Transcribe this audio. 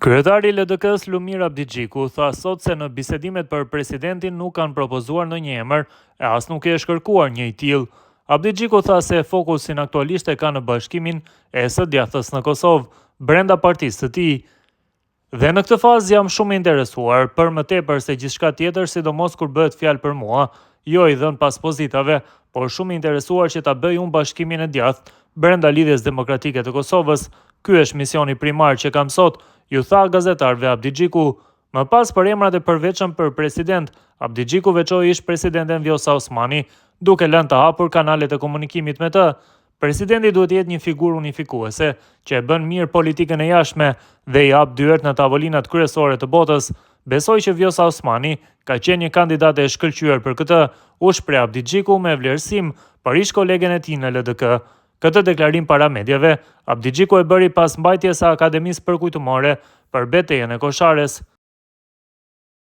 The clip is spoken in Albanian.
Kryetari i LDK-s Lumir Abdigjiku tha sot se në bisedimet për presidentin nuk kanë propozuar ndonjë emër e as nuk e është kërkuar një i tillë. Abdigjiku tha se fokusin aktualisht e ka në bashkimin e së djathtës në Kosovë brenda partisë së tij. Dhe në këtë fazë jam shumë interesuar për më tepër se gjithçka tjetër, sidomos kur bëhet fjalë për mua, jo i dhënë pas pozitave, por shumë interesuar që ta bëj unë bashkimin e djathtë brenda lidhjes demokratike të Kosovës. Ky është misioni primar që kam sot, ju tha gazetarëve Abdigjiku. Më pas për emrat e përveçëm për president, Abdigjiku veçoi ish presidenten Vjosa Osmani, duke lënë të hapur kanalet e komunikimit me të. Presidenti duhet jetë një figurë unifikuese, që e bën mirë politikën e jashtme dhe i hap dyert në tavolinat kryesore të botës. Besoj që Vjosa Osmani ka qenë një kandidat e shkëlqyer për këtë, u shpreh Abdigjiku me vlerësim për ish kolegen e tij në LDK. Këtë deklarim para mediave, Abdigjiku e bëri pas mbajtjes së Akademisë Përkujtimore për betejën e Koshares.